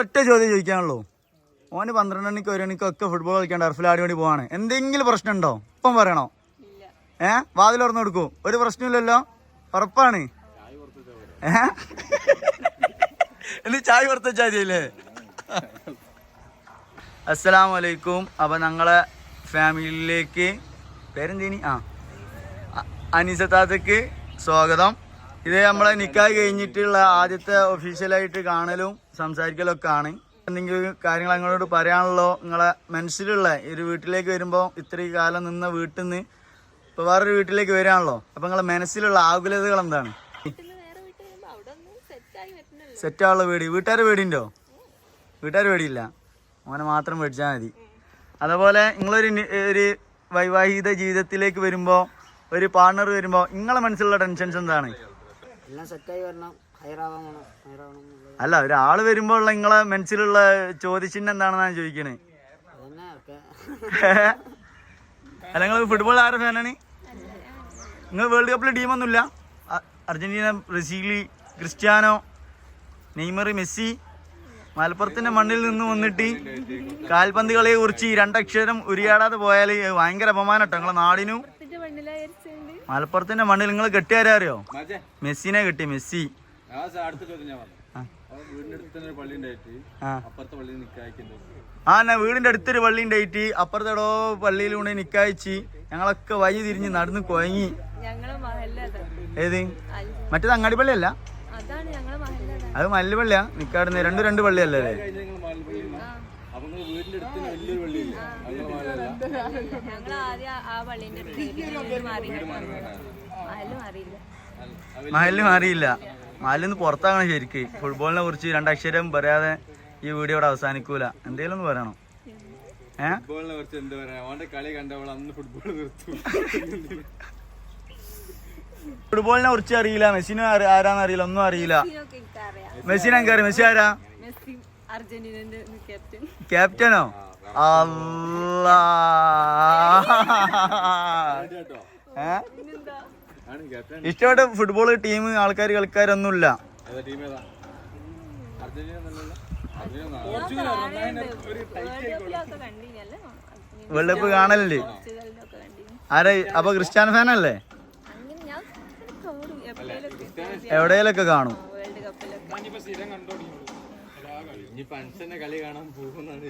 ഒറ്റ ചോദ്യം ചോദിക്കാനുള്ളൂ. ഓന് 12 മണിക്ക് 1 മണിക്കും ഒക്കെ ഫുട്ബോൾ കളിക്കാൻ ടർഫിൽ ആടി വേണ്ടി പോവാണ്. എന്തെങ്കിലും പ്രശ്നമുണ്ടോ? ഇപ്പം പറയണോ? വാതിൽ തുറന്നു കൊടുക്കൂ. ഒരു പ്രശ്നമില്ലല്ലോ? ഉറപ്പാണ്? എന്ന് ചായ പുറത്തുവെച്ചാൽ മതിയല്ലേ? അസ്സലാമു അലൈക്കും. അപ്പം ഞങ്ങളെ ഫാമിലിയിലേക്ക് പേരെന്തീനി അനീസത്താത്തക്ക് സ്വാഗതം. ഇത് നമ്മളെ നിക്കാഹ് കഴിഞ്ഞിട്ടുള്ള ആദ്യത്തെ ഒഫീഷ്യലായിട്ട് കാണലും സംസാരിക്കലും ഒക്കെ ആണ്. എന്തെങ്കിലും കാര്യങ്ങൾ അങ്ങോട്ട് പറയാനുള്ളോ? നിങ്ങളെ മനസ്സിലുള്ള ഒരു വീട്ടിലേക്ക് വരുമ്പോൾ ഇത്രയും കാലം നിന്ന വീട്ടിൽ നിന്ന് ഇപ്പോൾ വേറൊരു വീട്ടിലേക്ക് വരികയാണല്ലോ. അപ്പം നിങ്ങളെ മനസ്സിലുള്ള ആകുലതകൾ എന്താണ്? സെറ്റായുള്ള വീട്. വീട്ടുകാരുടെ വീടുണ്ടോ? വീട്ടുകാർ വീടില്ല, ഓനെ മാത്രം മേടിച്ചാൽ മതി. അതുപോലെ നിങ്ങളൊരു വൈവാഹിക ജീവിതത്തിലേക്ക് വരുമ്പോൾ, ഒരു പാർട്ണർ വരുമ്പോൾ നിങ്ങളെ മനസ്സിലുള്ള ടെൻഷൻസ് എന്താണ്? അല്ല, ഒരാള് വരുമ്പോൾ ഉള്ള നിങ്ങളെ മനസ്സിലുള്ള ചോദ്യചിഹ്നം എന്താണെന്നാണ് ചോദിക്കണേ. അല്ല, നിങ്ങൾ ഫുട്ബോൾ ആരുടെ ഫാനാണ്? നിങ്ങൾ വേൾഡ് കപ്പിൽ ടീമൊന്നുമില്ല? Argentina, Brazil, Cristiano, Neymar, Messi മലപ്പുറത്തിന്റെ മണ്ണിൽ നിന്ന് വന്നിട്ട് കാൽപന്ത് കളിയെ കുറിച്ച് 2 അക്ഷരം ഉരിയാടാതെ പോയാൽ ഭയങ്കര അപമാനം കേട്ടോ നിങ്ങളെ നാടിനും. മലപ്പുറത്തിന്റെ മണ്ണിൽ നിങ്ങൾ കെട്ടിയാരാ അറിയോ? മെസ്സിനെ കെട്ടി. മെസ്സി വീടിന്റെ അടുത്തൊരു പള്ളി ഉണ്ടായിട്ട് അപ്പുറത്തെടോ പള്ളിയിലൂടെ നിക്കായിച്ച് ഞങ്ങളൊക്കെ വഴി തിരിഞ്ഞ് നടന്ന് കുഴങ്ങി. ഏത്? മറ്റേത് അങ്ങാടി പള്ളിയല്ല, അത് മല്ലുപള്ളിയാ. നിക്കാടുന്ന രണ്ട് പള്ളിയല്ലേ? മഹല് മാറിയില്ല. മഹലിന്ന് പുറത്താകണം ശരിക്ക്. ഫുട്ബോളിനെ കുറിച്ച് 2 അക്ഷരം പറയാതെ ഈ വീഡിയോ ഇവിടെ അവസാനിക്കൂല. എന്തേലും ഒന്ന് പറയണം. ഫുട്ബോളിനെ കുറിച്ച് അറിയില്ല, മെസ്സിനെ ആരാന്ന് അറിയില്ല, ഒന്നും അറിയില്ല. മെസ്സിനെ എനിക്കറിയാം. മെസ്സി ആരാ? ക്യാപ്റ്റനോ? അല്ലാ, ഇഷ്ടപ്പെട്ട ഫുട്ബോൾ ടീം, കളിക്കാരൊന്നുമില്ല. വേൾഡ് കപ്പ് കാണലുണ്ട്. ആരാ അപ്പൊ? ക്രിസ്ത്യാനോ ഫാനല്ലേ? എവിടെയൊക്കെ കാണും. കളി കാണാൻ പോകുന്നത്